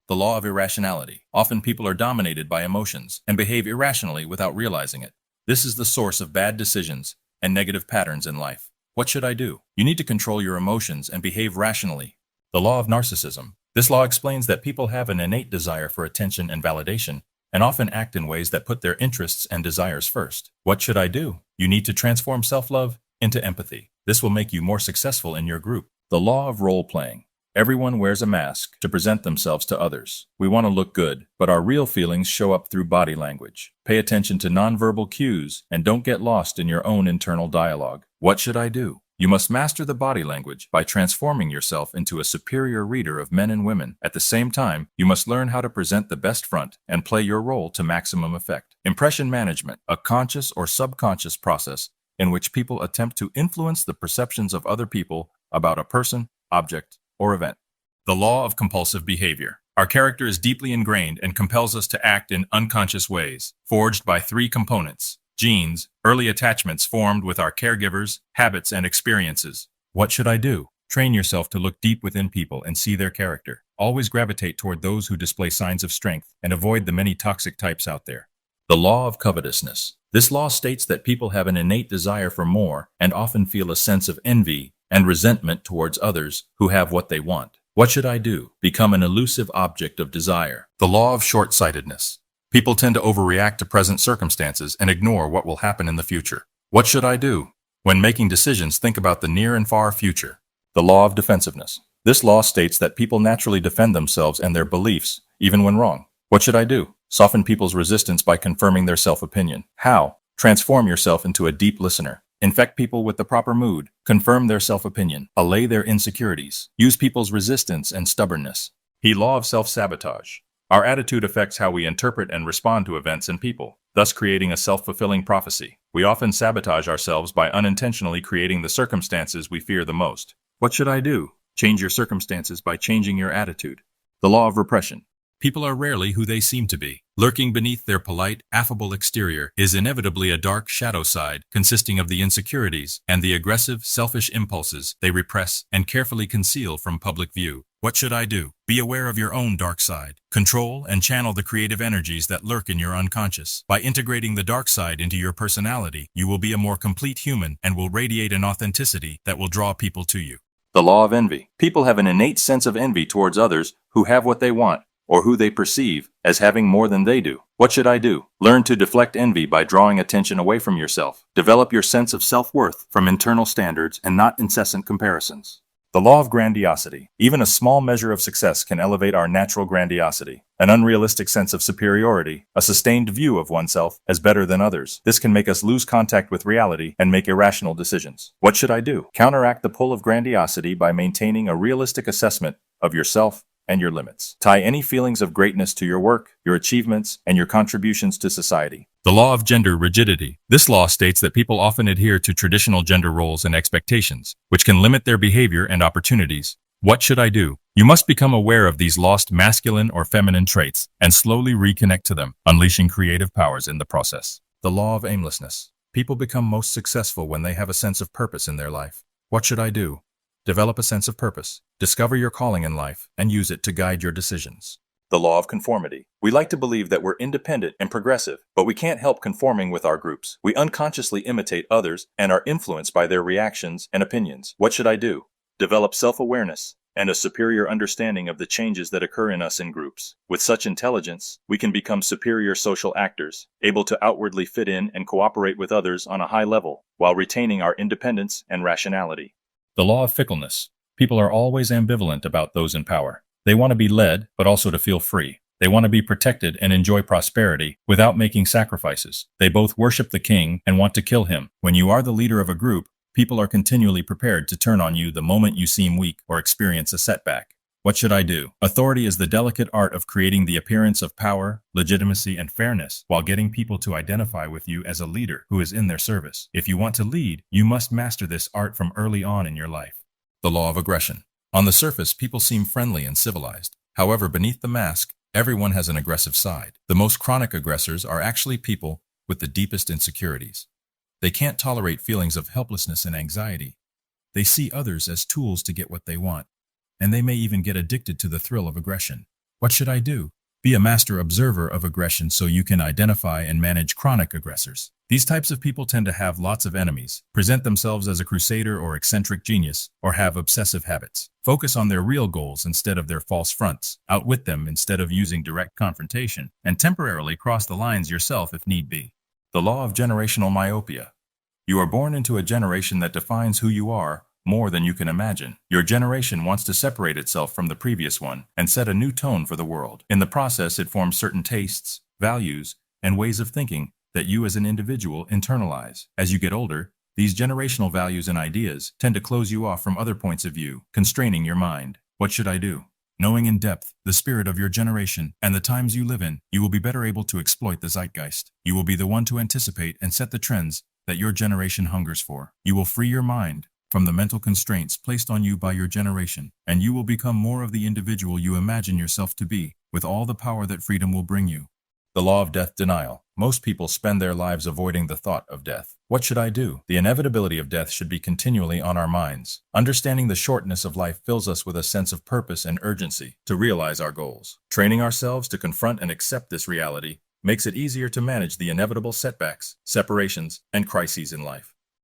The law of irrationality. Often people are dominated by emotions and behave irrationally without realizing it. This is the source of bad decisions and negative patterns in life. What should I do? You need to control your emotions and behave rationally. The law of narcissism. This law explains that people have an innate desire for attention and validation, and often act in ways that put their interests and desires first. What should I do? You need to transform self-love into empathy. This will make you more successful in your group. The law of role-playing. Everyone wears a mask to present themselves to others. We want to look good, but our real feelings show up through body language. Pay attention to nonverbal cues and don't get lost in your own internal dialogue. What should I do? You must master the body language by transforming yourself into a superior reader of men and women. At the same time, you must learn how to present the best front and play your role to maximum effect. Impression management, a conscious or subconscious process in which people attempt to influence the perceptions of other people about a person, object, or event. The law of compulsive behavior. Our character is deeply ingrained and compels us to act in unconscious ways, forged by three components: genes, early attachments formed with our caregivers, habits, and experiences. What should I do? Train yourself to look deep within people and see their character. Always gravitate toward those who display signs of strength and avoid the many toxic types out there. The law of covetousness. This law states that people have an innate desire for more and often feel a sense of envy and resentment towards others who have what they want. What should I do? Become an elusive object of desire. The law of shortsightedness. People tend to overreact to present circumstances and ignore what will happen in the future. What should I do? When making decisions, think about the near and far future. The law of defensiveness. This law states that people naturally defend themselves and their beliefs, even when wrong. What should I do? Soften people's resistance by confirming their self-opinion. How? Transform yourself into a deep listener. Infect people with the proper mood. Confirm their self-opinion. Allay their insecurities. Use people's resistance and stubbornness. The law of self-sabotage. Our attitude affects how we interpret and respond to events and people, thus creating a self-fulfilling prophecy. We often sabotage ourselves by unintentionally creating the circumstances we fear the most. What should I do? Change your circumstances by changing your attitude. The law of repression. People are rarely who they seem to be. Lurking beneath their polite, affable exterior is inevitably a dark shadow side consisting of the insecurities and the aggressive, selfish impulses they repress and carefully conceal from public view. What should I do? Be aware of your own dark side. Control and channel the creative energies that lurk in your unconscious. By integrating the dark side into your personality, you will be a more complete human and will radiate an authenticity that will draw people to you. The law of envy. People have an innate sense of envy towards others who have what they want, or who they perceive as having more than they do. What should I do? Learn to deflect envy by drawing attention away from yourself. Develop your sense of self-worth from internal standards and not incessant comparisons. The law of grandiosity. Even a small measure of success can elevate our natural grandiosity, an unrealistic sense of superiority, a sustained view of oneself as better than others. This can make us lose contact with reality and make irrational decisions. What should I do? Counteract the pull of grandiosity by maintaining a realistic assessment of yourself and your limits. Tie any feelings of greatness to your work, your achievements, and your contributions to society. The law of gender rigidity. This law states that people often adhere to traditional gender roles and expectations, which can limit their behavior and opportunities. What should I do? You must become aware of these lost masculine or feminine traits and slowly reconnect to them, unleashing creative powers in the process. The law of aimlessness. People become most successful when they have a sense of purpose in their life. What should I do? Develop a sense of purpose. Discover your calling in life and use it to guide your decisions. The law of conformity. We like to believe that we're independent and progressive, but we can't help conforming with our groups. We unconsciously imitate others and are influenced by their reactions and opinions. What should I do? Develop self-awareness and a superior understanding of the changes that occur in us in groups. With such intelligence, we can become superior social actors, able to outwardly fit in and cooperate with others on a high level, while retaining our independence and rationality. The law of fickleness. People are always ambivalent about those in power. They want to be led, but also to feel free. They want to be protected and enjoy prosperity without making sacrifices. They both worship the king and want to kill him. When you are the leader of a group, people are continually prepared to turn on you the moment you seem weak or experience a setback. What should I do? Authority is the delicate art of creating the appearance of power, legitimacy, and fairness while getting people to identify with you as a leader who is in their service. If you want to lead, you must master this art from early on in your life. The law of aggression. On the surface, people seem friendly and civilized. However, beneath the mask, everyone has an aggressive side. The most chronic aggressors are actually people with the deepest insecurities. They can't tolerate feelings of helplessness and anxiety. They see others as tools to get what they want, and they may even get addicted to the thrill of aggression. What should I do? Be a master observer of aggression so you can identify and manage chronic aggressors. These types of people tend to have lots of enemies, present themselves as a crusader or eccentric genius, or have obsessive habits. Focus on their real goals instead of their false fronts. Outwit them instead of using direct confrontation, and temporarily cross the lines yourself if need be. The Law of Generational Myopia. You are born into a generation that defines who you are more than you can imagine. Your generation wants to separate itself from the previous one and set a new tone for the world. In the process, it forms certain tastes, values, and ways of thinking that you as an individual internalize. As you get older, these generational values and ideas tend to close you off from other points of view, constraining your mind. What should I do? Knowing in depth the spirit of your generation and the times you live in, you will be better able to exploit the zeitgeist. You will be the one to anticipate and set the trends that your generation hungers for. You will free your mind from the mental constraints placed on you by your generation, and you will become more of the individual you imagine yourself to be, with all the power that freedom will bring you. The Law of Death Denial. Most people spend their lives avoiding the thought of death. What should I do? The inevitability of death should be continually on our minds. Understanding the shortness of life fills us with a sense of purpose and urgency to realize our goals. Training ourselves to confront and accept this reality makes it easier to manage the inevitable setbacks, separations, and crises in life.